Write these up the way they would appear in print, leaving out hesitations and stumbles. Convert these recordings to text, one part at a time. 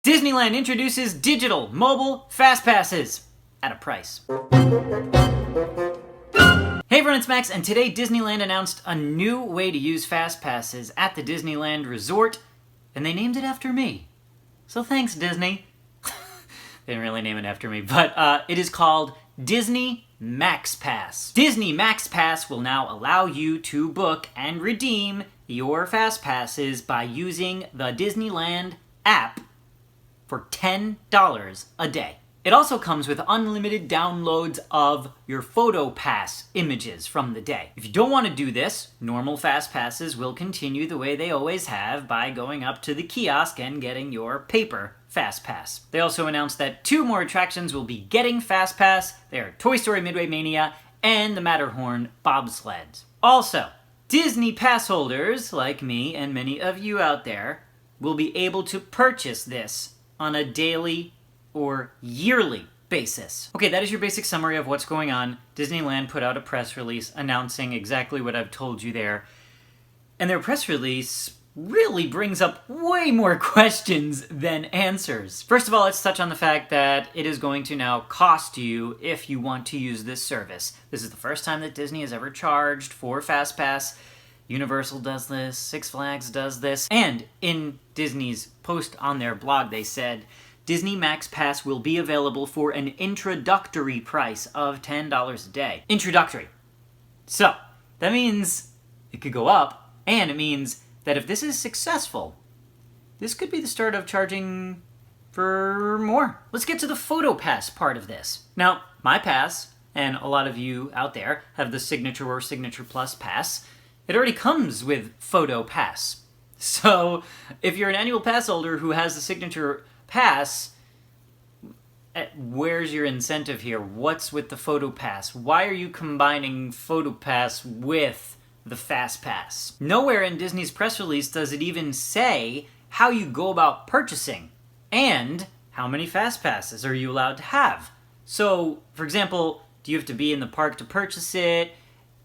Disneyland introduces digital mobile FastPasses at a price. Hey everyone, it's Max, and today Disneyland announced a new way to use FastPasses at the Disneyland Resort, and they named it after me. So thanks, Disney. They didn't really name it after me, but it is called Disney MaxPass. Disney MaxPass will now allow you to book and redeem your FastPasses by using the Disneyland app for $10 a day. It also comes with unlimited downloads of your PhotoPass images from the day. If you don't want to do this, normal FastPasses will continue the way they always have by going up to the kiosk and getting your paper FastPass. They also announced that 2 more attractions will be getting FastPass. They are Toy Story Midway Mania and the Matterhorn bobsleds. Also, Disney pass holders like me and many of you out there will be able to purchase this on a daily or yearly basis. Okay, that is your basic summary of what's going on. Disneyland put out a press release announcing exactly what I've told you there. And their press release really brings up way more questions than answers. First of all, let's touch on the fact that it is going to now cost you if you want to use this service. This is the first time that Disney has ever charged for FastPass. Universal does this, Six Flags does this, and in Disney's post on their blog they said, Disney MaxPass will be available for an introductory price of $10 a day. Introductory. So, that means it could go up, and it means that if this is successful, this could be the start of charging for more. Let's get to the PhotoPass part of this. Now, my pass, and a lot of you out there, have the Signature or Signature Plus pass. It already comes with PhotoPass. So, if you're an annual pass holder who has the Signature Pass, where's your incentive here? What's with the PhotoPass? Why are you combining PhotoPass with the FastPass? Nowhere in Disney's press release does it even say how you go about purchasing and how many FastPasses are you allowed to have. So, for example, do you have to be in the park to purchase it?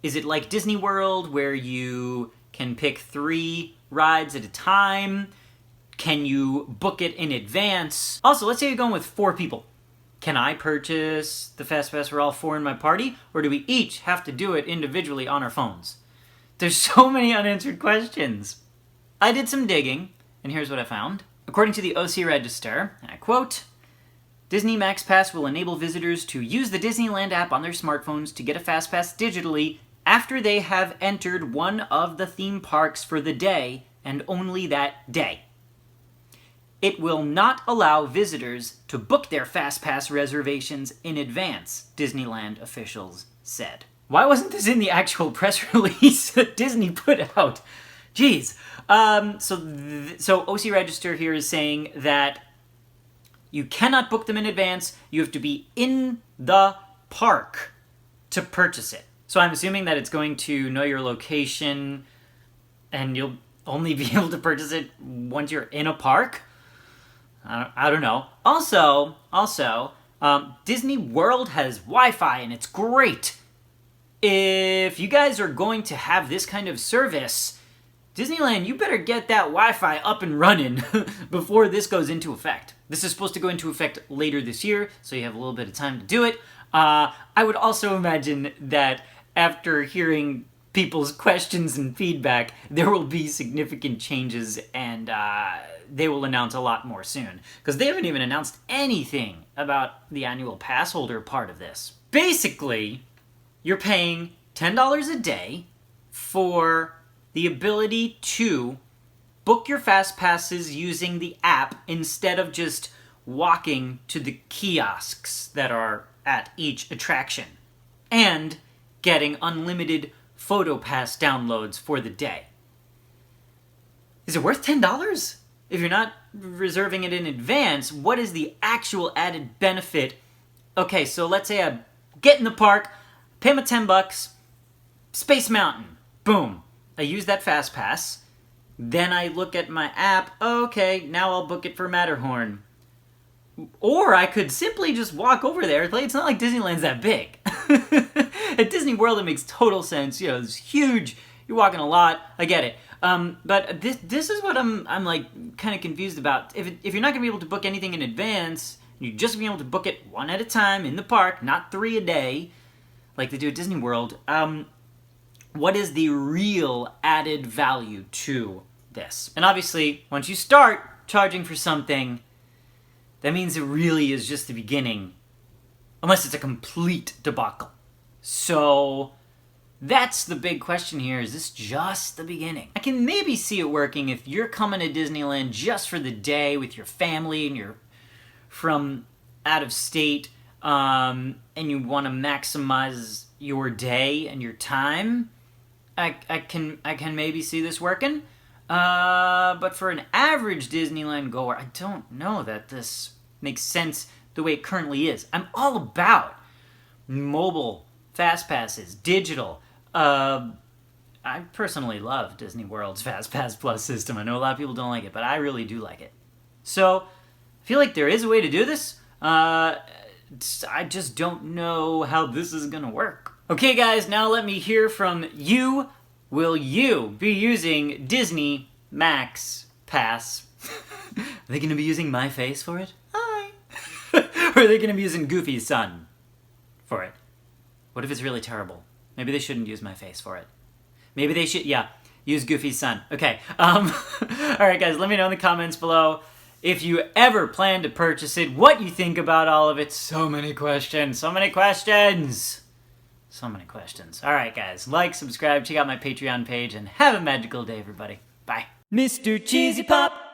Is it like Disney World where you can pick 3 rides at a time? Can you book it in advance? Also, let's say you're going with 4 people. Can I purchase the FastPass for all 4 in my party? Or do we each have to do it individually on our phones? There's so many unanswered questions. I did some digging, and here's what I found. According to the OC Register, and I quote, Disney MaxPass will enable visitors to use the Disneyland app on their smartphones to get a FastPass digitally after they have entered one of the theme parks for the day and only that day. It will not allow visitors to book their FastPass reservations in advance, Disneyland officials said. Why wasn't this in the actual press release that Disney put out? Jeez. So OC Register here is saying that you cannot book them in advance. You have to be in the park to purchase it. So I'm assuming that it's going to know your location and you'll only be able to purchase it once you're in a park? I don't know. Also, Disney World has Wi-Fi and it's great. If you guys are going to have this kind of service, Disneyland, you better get that Wi-Fi up and running before this goes into effect. This is supposed to go into effect later this year, so you have a little bit of time to do it. I would also imagine that after hearing people's questions and feedback, there will be significant changes and they will announce a lot more soon. Because they haven't even announced anything about the annual pass holder part of this. Basically, you're paying $10 a day for the ability to book your FastPasses using the app instead of just walking to the kiosks that are at each attraction. And getting unlimited PhotoPass downloads for the day. Is it worth $10? If you're not reserving it in advance, what is the actual added benefit? Okay, so let's say I get in the park, pay my $10, Space Mountain, boom. I use that FastPass, then I look at my app, okay, now I'll book it for Matterhorn. Or I could simply just walk over there. It's not like Disneyland's that big. At Disney World, it makes total sense. You know, this huge You're walking a lot. I get it. But this is what I'm like kind of confused about. If you're not gonna be able to book anything in advance, you're just gonna be able to book it one at a time in the park, not 3 a day, like they do at Disney World. What is the real added value to this? And obviously, once you start charging for something, that means it really is just the beginning, unless it's a complete debacle. So that's the big question here. Is this just the beginning? I can maybe see it working if you're coming to Disneyland just for the day with your family and you're from out of state, and you want to maximize your day and your time. I can maybe see this working. But for an average Disneyland goer, I don't know that this makes sense the way it currently is. I'm all about mobile fast passes, digital. I personally love Disney World's FastPass Plus system. I know a lot of people don't like it, but I really do like it. So I feel like there is a way to do this. I just don't know how this is gonna work. Okay guys, now let me hear from you. Will you be using Disney MaxPass? Are they gonna be using my face for it? Hi! Or are they gonna be using Goofy's son for it? What if it's really terrible? Maybe they shouldn't use my face for it. Maybe they should, yeah, use Goofy's son. Okay, alright guys, let me know in the comments below if you ever plan to purchase it, what you think about all of it. So many questions, so many questions! So many questions. Alright guys, like, subscribe, check out my Patreon page, and have a magical day everybody. Bye. Mr. Cheesy Pop!